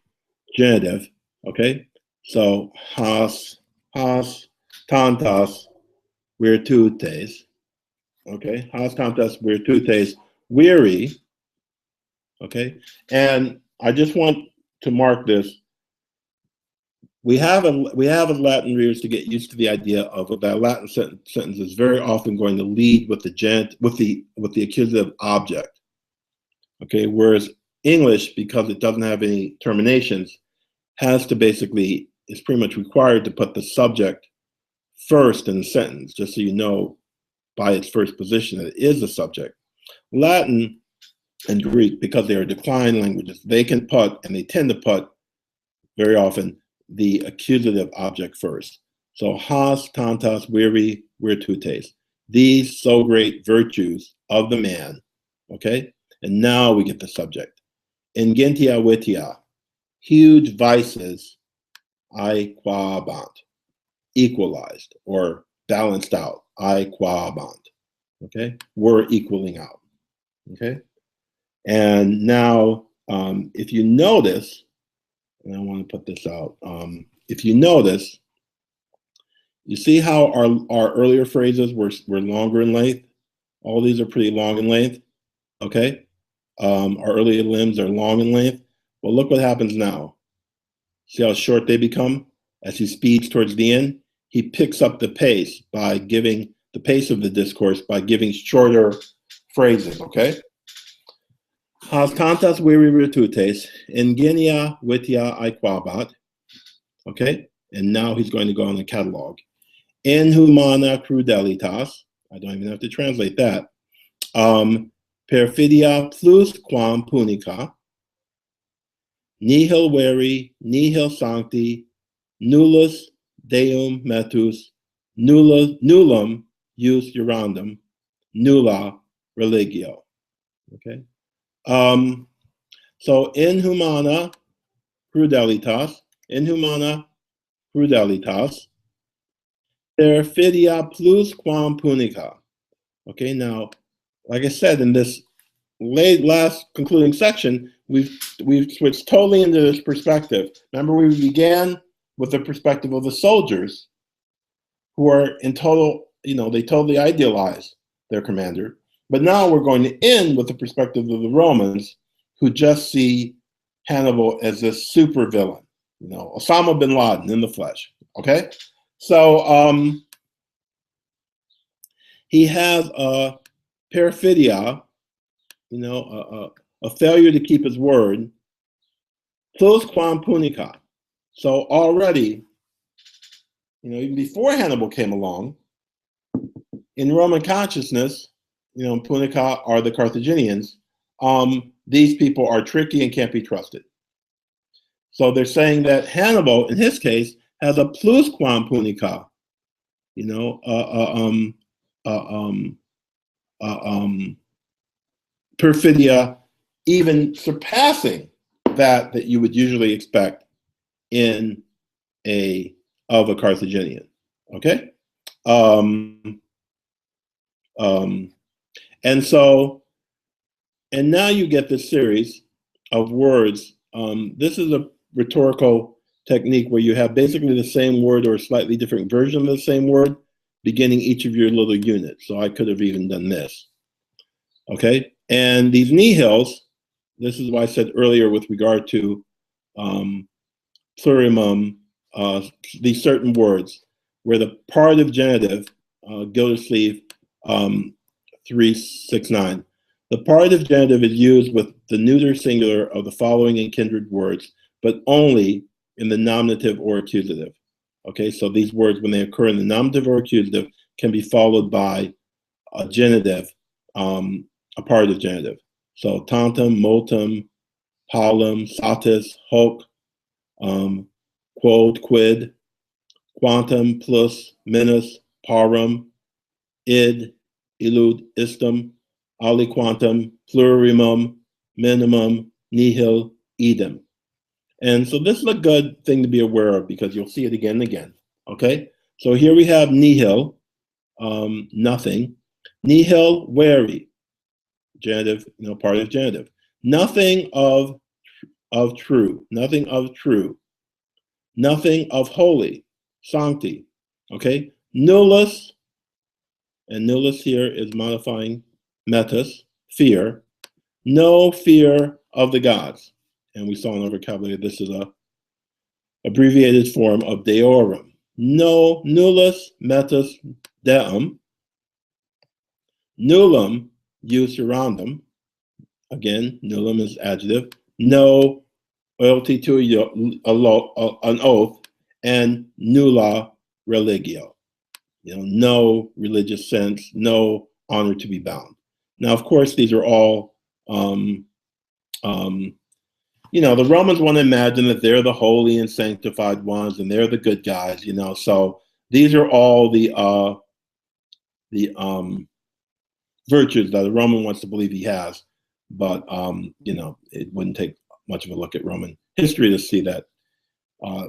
genitive. Okay, so has tantas virtutes. Okay, has tantas virtutes weary. Okay, and I just want to mark this. We have a Latin readers to get used to the idea of that Latin sentence is very often going to lead with the accusative object. Okay, whereas English, because it doesn't have any terminations, has to basically, is pretty much required to put the subject first in the sentence, just so you know by its first position that it is the subject. Latin and Greek, because they are declined languages, they can put, and they tend to put very often, the accusative object first. So has tantas weary virtutes, these so great virtues of the man. Okay, and now we get the subject. Ingentia vitia, huge vices, aequabant, equalized or balanced out, aequabant. Okay, we're equaling out. Okay, and now if you notice, and I want to put this out. If you notice, you see how our earlier phrases were longer in length? All these are pretty long in length, okay? Our earlier limbs are long in length. Well, look what happens now. See how short they become? As he speeds towards the end, he picks up the pace by giving the pace of the discourse by giving shorter phrases, okay? Has tantas weary virtutes, ingenia vitia aequabat. Okay, and now he's going to go on the catalog. Inhumana crudelitas. I don't even have to translate that. Perfidia plus quam punica. Nihil veri, nihil sancti, nullus deum metus, nullum jus jurandum, nulla religio. Okay. So inhumana crudelitas, perfidia plus quam punica. Okay, now, like I said, in this last concluding section, we've switched totally into this perspective. Remember, we began with the perspective of the soldiers, who are in total, you know, they totally idealize their commander. But now we're going to end with the perspective of the Romans, who just see Hannibal as this super villain, you know, Osama bin Laden in the flesh. Okay, so he has a perfidia, you know, a failure to keep his word, plus quam punica. So already, you know, even before Hannibal came along, in Roman consciousness, Punica are the Carthaginians. These people are tricky and can't be trusted. So they're saying that Hannibal, in his case, has a plusquam punica, perfidia, even surpassing that you would usually expect of a Carthaginian. Okay, and now you get this series of words. This is a rhetorical technique where you have basically the same word or a slightly different version of the same word beginning each of your little units. So I could have even done this. Okay, and these nihils, this is why I said earlier with regard to plurimum, these certain words where the partive genitive, Gildersleeve 369, the partive genitive is used with the neuter singular of the following and kindred words, but only in the nominative or accusative. Okay, so these words, when they occur in the nominative or accusative, can be followed by a genitive, a partive genitive. So tantum, multum, palum, satis, hoc, quod, quid, quantum, plus, minus, parum, id, illud, istum, aliquantum, plurimum, minimum, nihil, idem. And so this is a good thing to be aware of because you'll see it again and again. Okay, so here we have nihil, nothing. Nihil veri, genitive, partive genitive. Nothing of true, nothing of true, nothing of holy, sancti. Okay, nullus, and nullus here is modifying metus, fear. No fear of the gods. And we saw in our vocabulary, this is a abbreviated form of deorum. No, nullus metus deum. Nullum usurandum. Again, nullum is adjective. No loyalty to an oath, and nulla religio. No religious sense, no honor to be bound. Now, of course, these are all, the Romans want to imagine that they're the holy and sanctified ones, and they're the good guys. So these are all the virtues that a Roman wants to believe he has. But it wouldn't take much of a look at Roman history to see that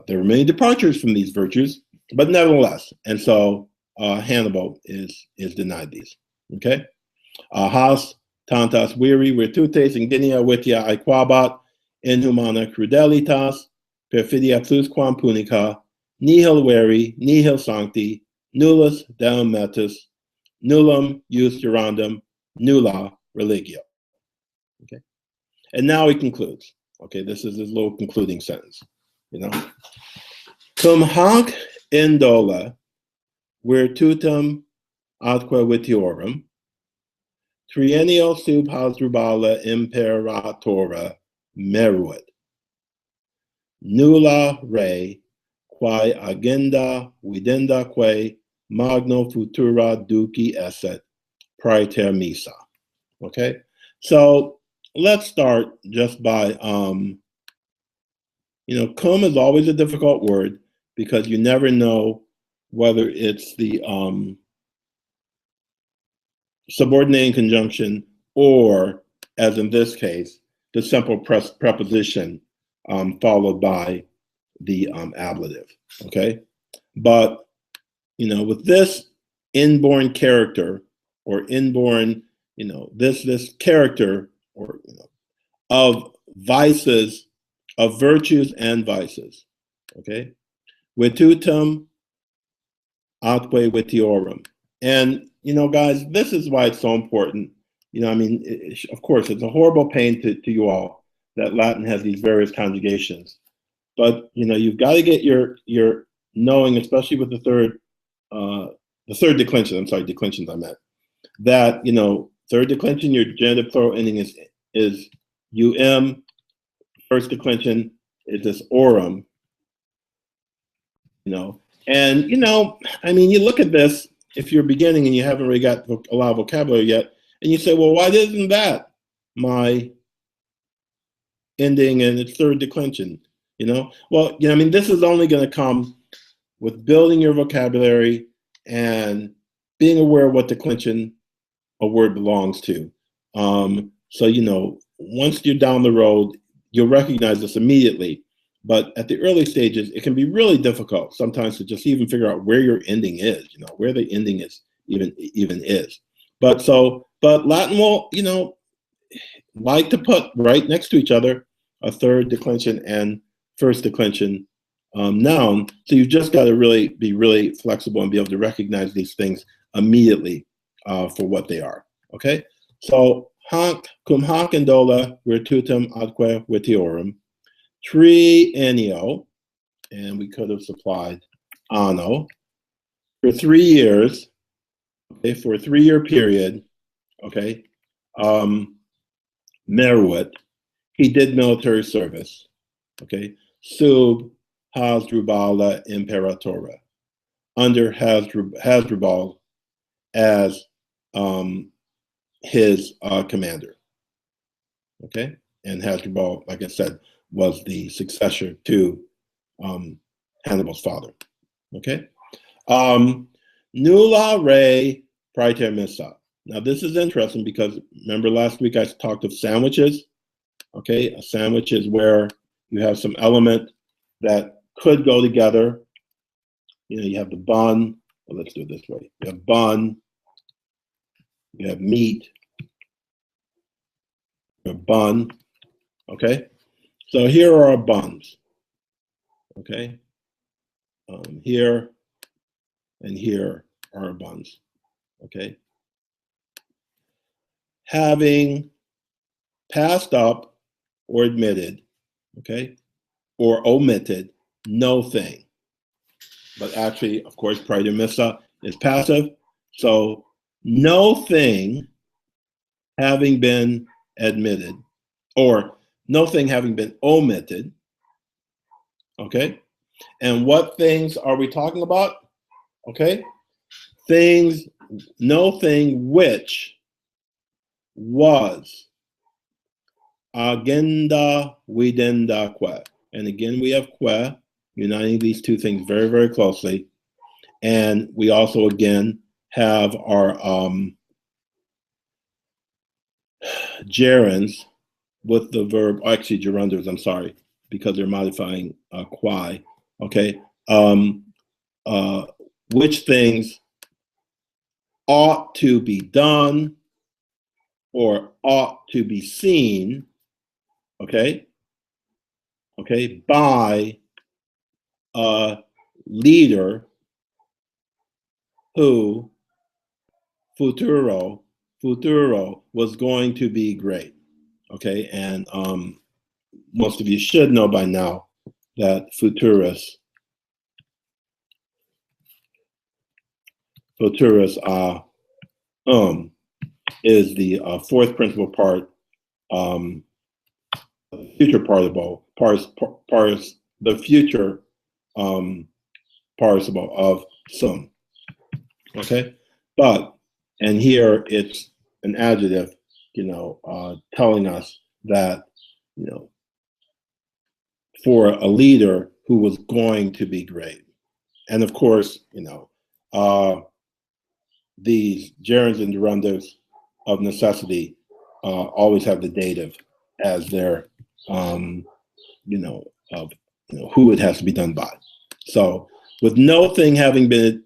there were many departures from these virtues, but nevertheless. And so Hannibal is denied these. Okay, has tantas viri virtutes indignia vitia aequabat inhumana crudelitas perfidia plusquam punica nihil veri nihil sancti nullus deum metus nullum jus jurandum nulla religio. Okay, and now he concludes. Okay, this is his little concluding sentence. Cum hanc indola virtutum atque vitiorum triennial sub Hasdrubala imperatora meruit nulla re quae agenda videndaque magno futura duci esset praeter missa. Okay, so let's start just by, cum is always a difficult word because you never know whether it's the subordinating conjunction or, as in this case, the simple preposition followed by the ablative. Okay, but with this inborn character or inborn, this character or of vices, of virtues and vices. Okay, virtutum atque vitiorum. And guys, this is why it's so important. Of course, it's a horrible pain to you all that Latin has these various conjugations, but you've got to get your knowing, especially with the third declension. I'm sorry, declensions I meant. That third declension, your genitive plural ending is um. First declension is this aurum. And you look at this. If you're beginning and you haven't really got a lot of vocabulary yet, And you say, well, why isn't that my ending and its third declension? You know, well, I mean, this is only going to come with building your vocabulary and being aware of what declension a word belongs to. So, once you're down the road, you'll recognize this immediately. But at the early stages, it can be really difficult sometimes to just even figure out where your ending is, where the ending is even is. But Latin will, like to put right next to each other a third declension and first declension noun. So you've just got to really be really flexible and be able to recognize these things immediately for what they are. Okay, so hanc cum hanc indola virtutem adque vitiorum triennio, and we could have supplied anno, for 3 years, okay, for a 3-year period, okay, meruit, he did military service, okay, sub Hasdrubala Imperatora, under Hasdrubal as his commander, okay, and Hasdrubal, like I said, was the successor to Hannibal's father, okay. Nulla re praeter missa. Now this is interesting because remember last week I talked of sandwiches, okay. A sandwich is where you have some element that could go together. You have the bun. Well, let's do it this way. You have bun, you have meat, you have bun, okay? So here are our buns, okay? Here and here are our buns, okay? Having passed up or admitted, okay, or omitted no thing. But actually, of course, praeter missa is passive. So no thing having been admitted, or no thing having been omitted, okay? And what things are we talking about? Okay? Things, no thing which was agenda videnda que. And again, we have que, uniting these two things very, very closely. And we also, again, have our gerunds with the verb, actually gerunders, I'm sorry, because they're modifying quae, okay? Which things ought to be done or ought to be seen, okay? Okay, by a leader who futuro was going to be great, okay? And most of you should know by now that futurus is the fourth principal part, future participle, the future participle of sum. Okay, and here it's an adjective, telling us that, for a leader who was going to be great. And of course, these gerunds and gerundives of necessity always have the dative as their, who it has to be done by. So with no thing having been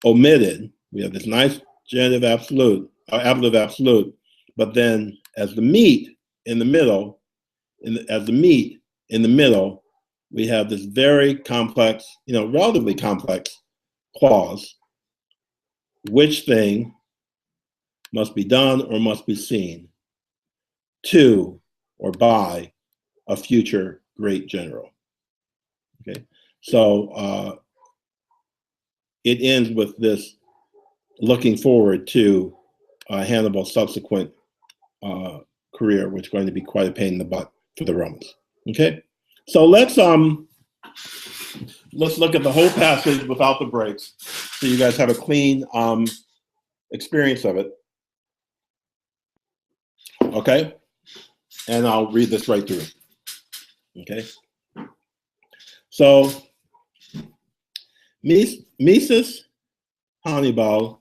omitted, we have this nice genitive absolute, ablative absolute, but then as the meat in the middle, we have this very complex, relatively complex clause. Which thing must be done or must be seen to or by a future great general? Okay, so it ends with this looking forward to Hannibal's subsequent career, which is going to be quite a pain in the butt for the Romans. Okay, so let's look at the whole passage without the breaks, so you guys have a clean experience of it. Okay, and I'll read this right through. Okay, so Mises Hannibal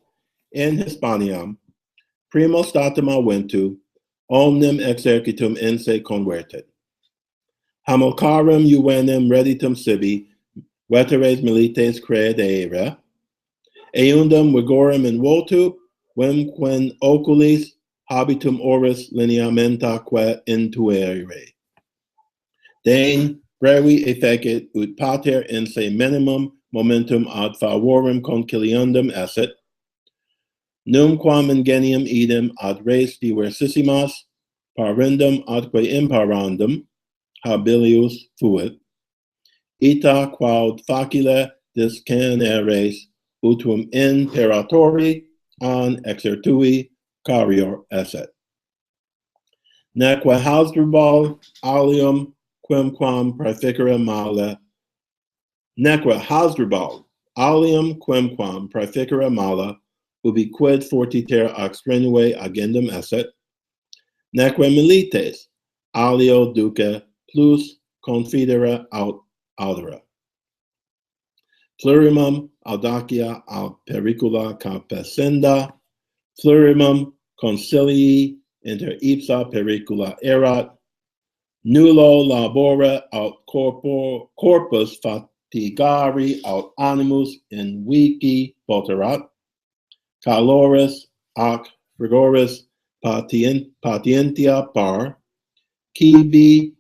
in Hispaniam primo statum aventu omnem exercitum inse convertet. Hamilcarum juvenem reditum sibi veteres milites credere, eundum vigorem in votu, quem oculis habitum oris lineamentaque intuere. Dein brevi effecit ut pater in se minimum momentum ad favorem conciliandum esset, numquam ingenium idem ad res diversissimas, parendum adque imparandum, habilius fuit, ita quaud facile discaneres utum imperatori an exertui carior esset. Neque Hasdrubal alium quemquam praeficere mala, neque Hasdrubal alium quemquam praeficere mala, ubi quid fortiter extrenue agendum esset, neque milites alio duce plus confidere aut audera. Plurimum audacia aut pericula capescenda, plurimum concilii inter ipsa pericula erat, nullo labore aut corpus fatigari aut animus in vici poterat, calores ac frigoris patientia par, cibi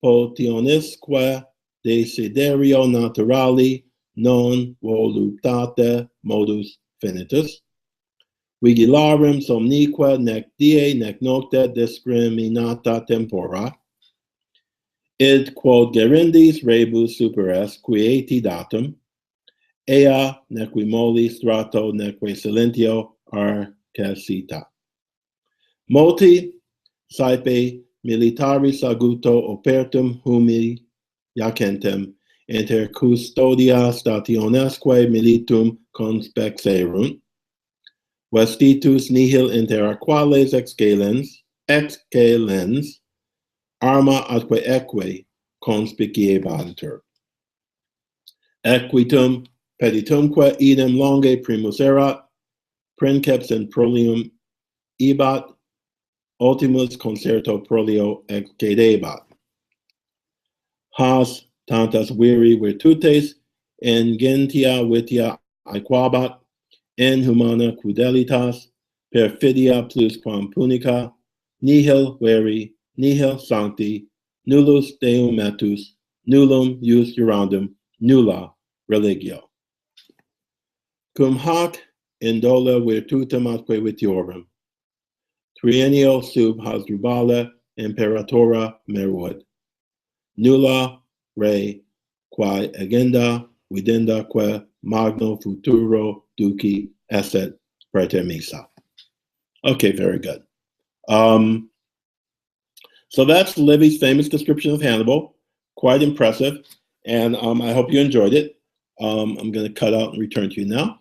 potionisque desiderio naturali non voluptate modus finitus, vigilarem somnique nec die nec nocte discriminata tempora, id quod gerendis rebus superes quieti datum, ea neque molli strato neque silentio arcesita. Multi saepe militaris aguto opertum humi jacentem inter custodia stationesque militum conspexerunt, vestitus nihil inter aquales excalens, arma atque eque conspiciebantur. Equitum petitumque idem longe primus erat, princeps in prolium ibat, ultimus concerto prolio excedebat. Has tantas viri virtutes ingentia vitia aequabat, in humana crudelitas, perfidia plusquam punica, nihil veri, nihil sancti, nullus deum metus, nullum jus jurandum, nulla religio. Cum hac indole virtutem atque vitiorum, trienio sub Hasdrubale imperatora meruit, nulla re quae agenda videndaque magno futuro duci esset praetermissa. Okay, very good. So that's Livy's famous description of Hannibal. Quite impressive, and I hope you enjoyed it. I'm going to cut out and return to you now.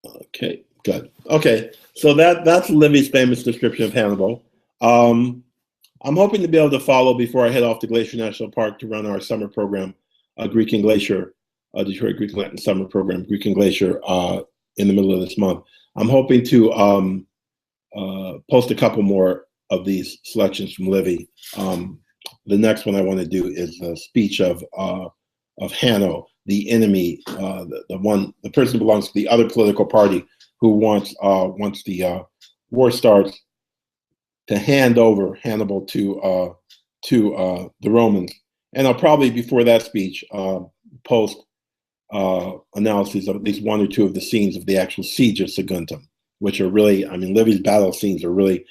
Okay, good. Okay, so that's Livy's famous description of Hannibal. I'm hoping to be able to follow before I head off to Glacier National Park to run our summer program, Greek and Glacier, Detroit Greek and Latin summer program, Greek and Glacier, in the middle of this month. I'm hoping to post a couple more of these selections from Livy. The next one I want to do is the speech of Hanno, the enemy, the person who belongs to the other political party who wants once the war starts to hand over Hannibal to the Romans. And I'll probably before that speech post analyses of at least one or two of the scenes of the actual siege of Saguntum, which are really, I mean, Livy's battle scenes are really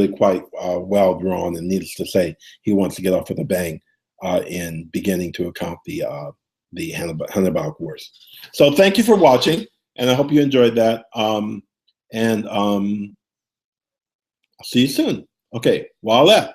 quite well drawn. And needless to say, he wants to get off with a bang in beginning to account the Hannibal Wars. So thank you for watching, and I hope you enjoyed that. I'll see you soon. Okay, voila.